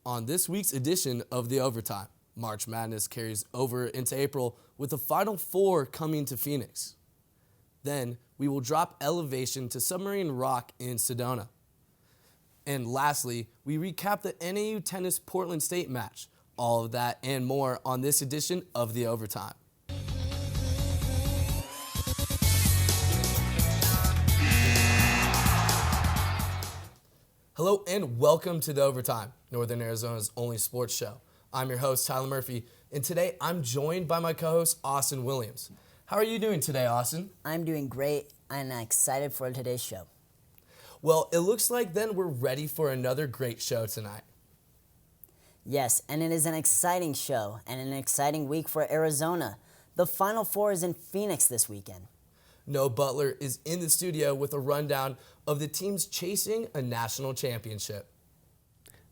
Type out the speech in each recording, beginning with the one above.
on this week's edition of The Overtime. March Madness carries over into April with the Final Four coming to Phoenix. Then we will drop elevation to Submarine Rock in Sedona. And lastly, we recap the NAU Tennis Portland State match. All of that and more on this edition of The Overtime. Hello and welcome to The Overtime, Northern Arizona's only sports show. I'm your host, Tyler Murphy, and today I'm joined by my co-host, Austin Williams. How are you doing today, Austin? I'm doing great, and I'm excited for today's show. Well, it looks like then we're ready for another great show tonight. Yes, and it is an exciting show and an exciting week for Arizona. The Final Four is in Phoenix this weekend. Noah Butler is in the studio with a rundown of the teams chasing a national championship.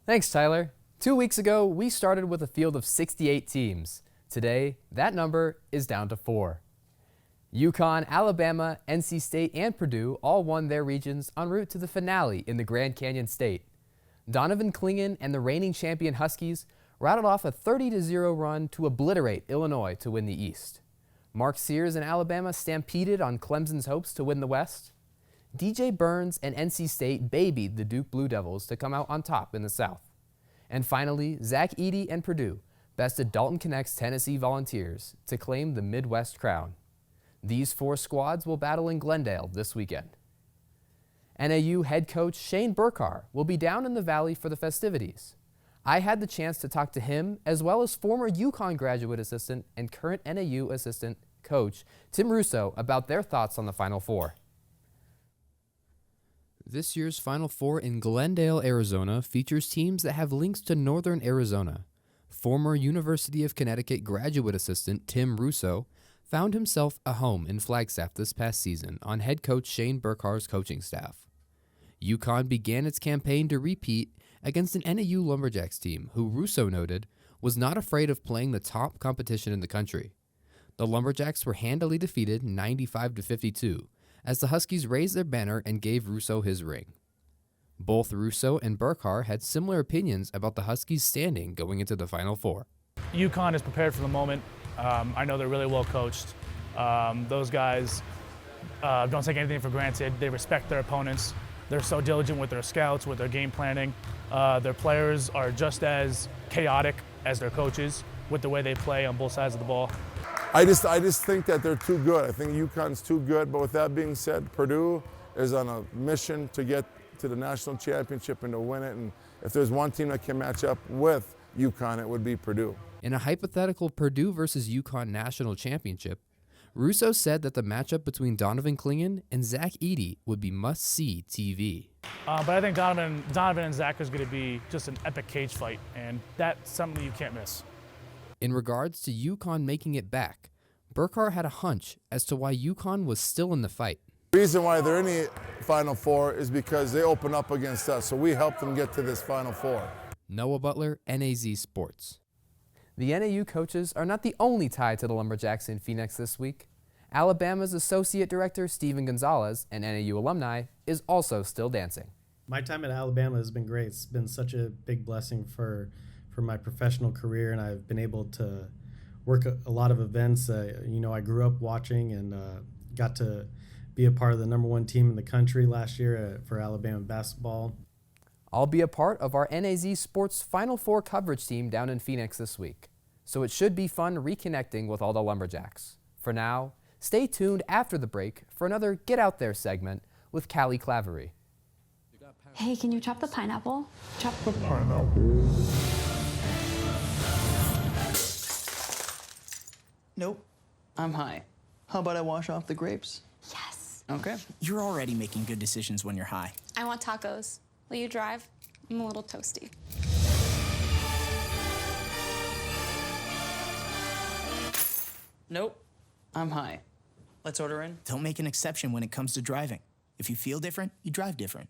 Thanks, Tyler. 2 weeks ago, we started with a field of 68 teams. Today, that number is down to 4. UConn, Alabama, NC State, and Purdue all won their regions en route to the finale in the Grand Canyon State. Donovan Clingan and the reigning champion Huskies rattled off a 30-0 run to obliterate Illinois to win the East. Mark Sears and Alabama stampeded on Clemson's hopes to win the West. DJ Burns and NC State babied the Duke Blue Devils to come out on top in the South. And finally, Zach Edey and Purdue bested Dalton Connect's Tennessee Volunteers to claim the Midwest crown. These 4 squads will battle in Glendale this weekend. NAU head coach Shane Burkhar will be down in the Valley for the festivities. I had the chance to talk to him as well as former UConn graduate assistant and current NAU assistant coach Tim Russo about their thoughts on the Final Four. This year's Final Four in Glendale, Arizona features teams that have links to Northern Arizona. Former University of Connecticut graduate assistant Tim Russo found himself a home in Flagstaff this past season on head coach Shane Burkhar's coaching staff. UConn began its campaign to repeat against an NAU Lumberjacks team who Russo noted was not afraid of playing the top competition in the country. The Lumberjacks were handily defeated 95-52 as the Huskies raised their banner and gave Russo his ring. Both Russo and Burkhar had similar opinions about the Huskies' standing going into the Final Four. UConn is prepared for the moment. I know they're really well coached. Those guys don't take anything for granted. They respect their opponents. They're so diligent with their scouts, with their game planning. Their players are just as chaotic as their coaches with the way they play on both sides of the ball. I just think that they're too good. I think UConn's too good, but with that being said, Purdue is on a mission to get to the national championship and to win it, and if there's one team that can match up with UConn, it would be Purdue. In a hypothetical Purdue versus UConn national championship, Russo said that the matchup between Donovan Clingan and Zach Edey would be must-see TV. But I think Donovan and Zach is going to be just an epic cage fight, and that's something you can't miss. In regards to UConn making it back, Burkhar had a hunch as to why UConn was still in the fight. The reason why they're in the Final Four is because they open up against us, so we helped them get to this Final Four. Noah Butler, NAZ Sports. The NAU coaches are not the only tie to the Lumberjacks in Phoenix this week. Alabama's Associate Director Steven Gonzalez, an NAU alumni, is also still dancing. My time at Alabama has been great. It's been such a big blessing for my professional career, and I've been able to work a lot of events. I grew up watching and got to be a part of the #1 team in the country last year for Alabama basketball. I'll be a part of our NAZ Sports Final Four coverage team down in Phoenix this week, so it should be fun reconnecting with all the Lumberjacks. For now, stay tuned after the break for another Get Out There segment with Callie Clavery. Hey, can you chop the pineapple? Chop the Nope, I'm high. How about I wash off the grapes? Yes. Okay. You're already making good decisions when you're high. I want tacos. Will you drive? I'm a little toasty. Nope, I'm high. Let's order in. Don't make an exception when it comes to driving. If you feel different, you drive different.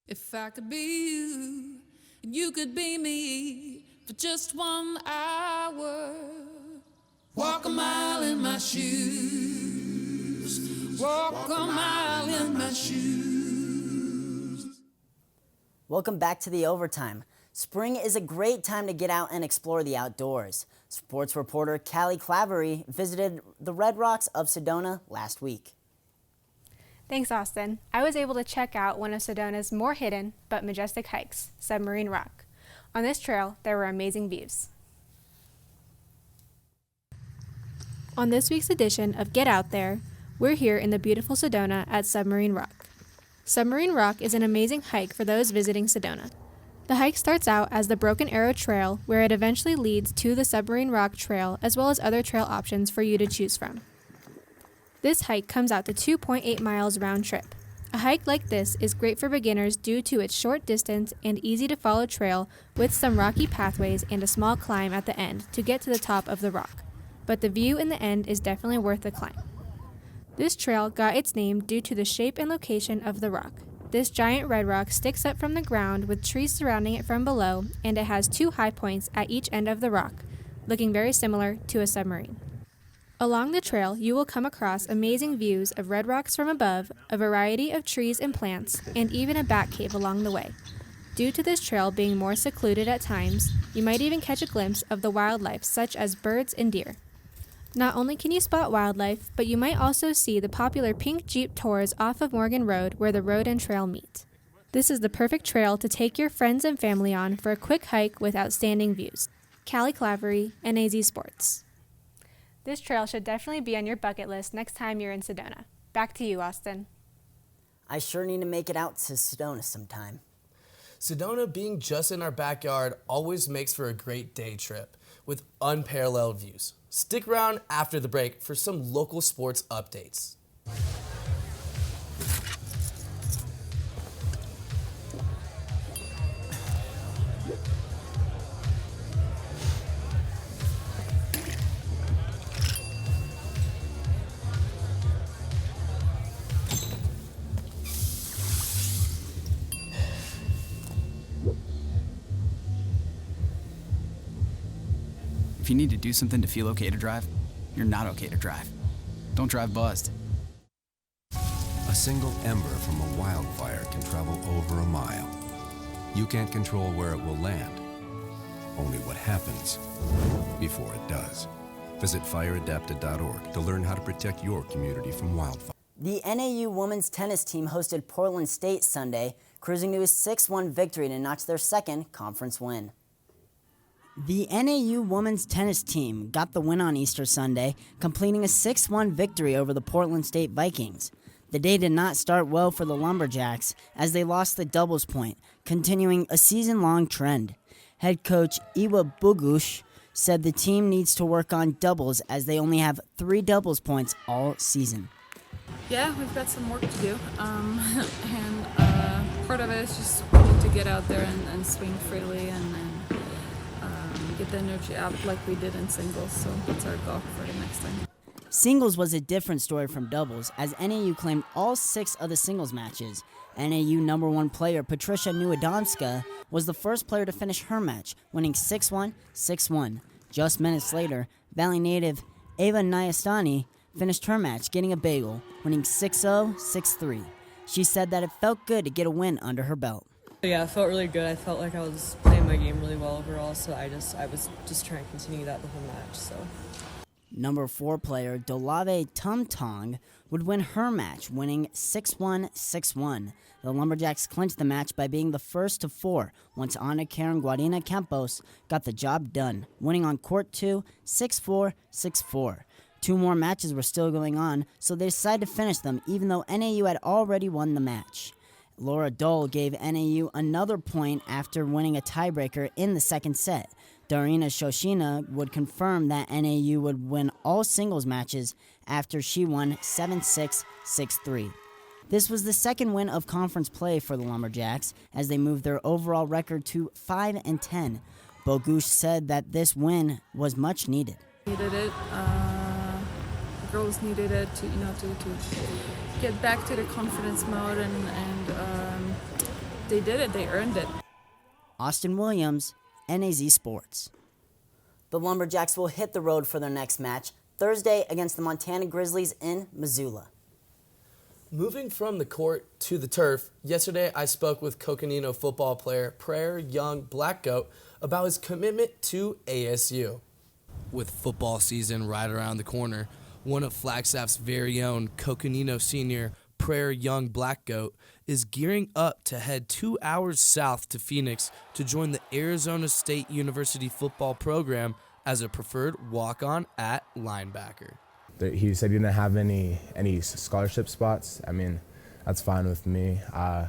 If I could be you, and you could be me for just 1 hour. Walk a mile in my shoes. Walk a mile in my shoes. Welcome back to The Overtime. Spring is a great time to get out and explore the outdoors. Sports reporter Callie Clavery visited the Red Rocks of Sedona last week. Thanks, Austin. I was able to check out one of Sedona's more hidden but majestic hikes, Submarine Rock. On this trail, there were amazing views. On this week's edition of Get Out There, we're here in the beautiful Sedona at Submarine Rock. Submarine Rock is an amazing hike for those visiting Sedona. The hike starts out as the Broken Arrow Trail, where it eventually leads to the Submarine Rock Trail, as well as other trail options for you to choose from. This hike comes out to 2.8 miles round trip. A hike like this is great for beginners due to its short distance and easy-to-follow trail with some rocky pathways and a small climb at the end to get to the top of the rock. But the view in the end is definitely worth the climb. This trail got its name due to the shape and location of the rock. This giant red rock sticks up from the ground with trees surrounding it from below, and it has two high points at each end of the rock, looking very similar to a submarine. Along the trail, you will come across amazing views of red rocks from above, a variety of trees and plants, and even a bat cave along the way. Due to this trail being more secluded at times, you might even catch a glimpse of the wildlife such as birds and deer. Not only can you spot wildlife, but you might also see the popular pink Jeep tours off of Morgan Road where the road and trail meet. This is the perfect trail to take your friends and family on for a quick hike with outstanding views. Callie Clavery, NAU Sports. This trail should definitely be on your bucket list next time you're in Sedona. Back to you, Austin. I sure need to make it out to Sedona sometime. Sedona being just in our backyard always makes for a great day trip with unparalleled views. Stick around after the break for some local sports updates. If you need to do something to feel okay to drive, you're not okay to drive. Don't drive buzzed. A single ember from a wildfire can travel over a mile. You can't control where it will land, only what happens before it does. Visit fireadapted.org to learn how to protect your community from wildfire. The NAU women's tennis team hosted Portland State Sunday, cruising to a 6-1 victory to notch their second conference win. The NAU women's tennis team got the win on Easter Sunday, completing a 6-1 victory over the Portland State Vikings. The day did not start well for the Lumberjacks as they lost the doubles point, continuing a season-long trend. Head coach Iwa Bogusz said the team needs to work on doubles as they only have 3 doubles points all season. Yeah, we've got some work to do, and part of it is just we need to get out there and swing freely and get the energy up like we did in singles, so that's our goal for the next time. Singles was a different story from doubles, as NAU claimed all 6 of the singles matches. NAU number 1 player Patricia Nieuwedomska was the first player to finish her match, winning 6-1, 6-1. Just minutes later, Valley native Ava Nyastani finished her match, getting a bagel, winning 6-0, 6-3. She said that it felt good to get a win under her belt. Yeah, it felt really good. I felt like I was playing my game really well overall, so I was just trying to continue that the whole match. So. Number 4 player Dolave Tumtong would win her match, winning 6-1, 6-1. The Lumberjacks clinched the match by being the first to 4 once Ana Karen Guarina Campos got the job done, winning on court 2, 6-4, 6-4. 2 more matches were still going on, so they decided to finish them even though NAU had already won the match. Laura Dole gave NAU another point after winning a tiebreaker in the second set. Darina Shoshina would confirm that NAU would win all singles matches after she won 7-6, 6-3. This was the second win of conference play for the Lumberjacks as they moved their overall record to 5-10. Bogusz said that this win was much needed. Needed it. The girls needed it to get back to the confidence mode, and they did it. They earned it. Austin Williams, NAZ Sports. The Lumberjacks will hit the road for their next match Thursday against the Montana Grizzlies in Missoula. Moving from the court to the turf, yesterday I spoke with Coconino football player Prayer Young Blackgoat about his commitment to ASU. With football season right around the corner, one of Flagstaff's very own Coconino senior Prayer Young Blackgoat is gearing up to head 2 hours south to Phoenix to join the Arizona State University football program as a preferred walk-on at linebacker. He said he didn't have any scholarship spots. I mean, that's fine with me. I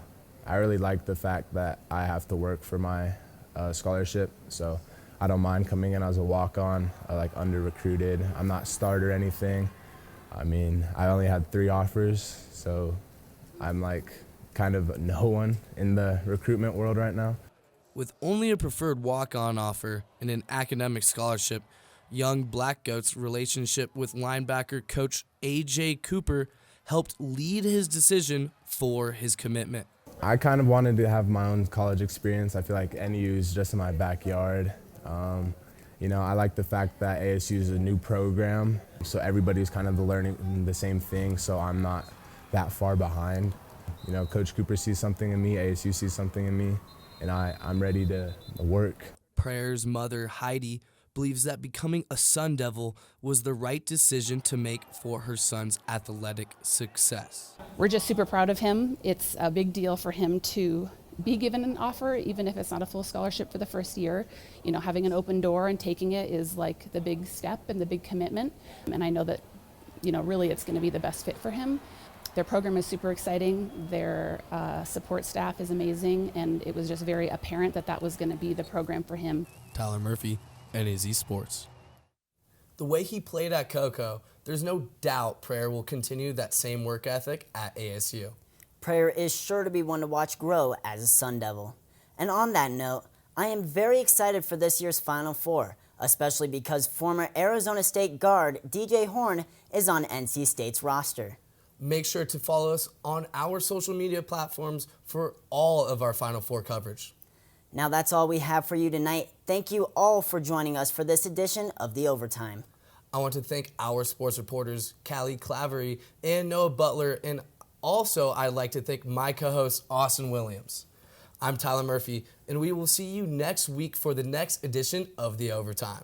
really like the fact that I have to work for my scholarship, so I don't mind coming in as a walk-on, like under-recruited. I'm not starter or anything. I mean, I only had 3 offers, so I'm like kind of no one in the recruitment world right now. With only a preferred walk-on offer and an academic scholarship, young Blackgoat's relationship with linebacker coach A.J. Cooper helped lead his decision for his commitment. I kind of wanted to have my own college experience. I feel like NAU is just in my backyard. You know, I like the fact that ASU is a new program, so everybody's kind of learning the same thing, so I'm not that far behind. You know, Coach Cooper sees something in me, ASU sees something in me, and I'm ready to work. Prayer's mother, Heidi, believes that becoming a Sun Devil was the right decision to make for her son's athletic success. We're just super proud of him. It's a big deal for him to be given an offer, even if it's not a full scholarship for the first year. You know, having an open door and taking it is like the big step and the big commitment. And I know that, you know, really it's going to be the best fit for him. Their program is super exciting. Their support staff is amazing. And it was just very apparent that that was going to be the program for him. Tyler Murphy, NAZ Sports. The way he played at Coco, there's no doubt Prayer will continue that same work ethic at ASU. Prayer is sure to be one to watch grow as a Sun Devil. And on that note, I am very excited for this year's Final Four, especially because former Arizona State guard DJ Horn is on NC State's roster. Make sure to follow us on our social media platforms for all of our Final Four coverage. Now that's all we have for you tonight. Thank you all for joining us for this edition of The Overtime. I want to thank our sports reporters, Callie Clavery and Noah Butler, and also I'd like to thank my co-host, Austin Williams. I'm Tyler Murphy, and we will see you next week for the next edition of The Overtime.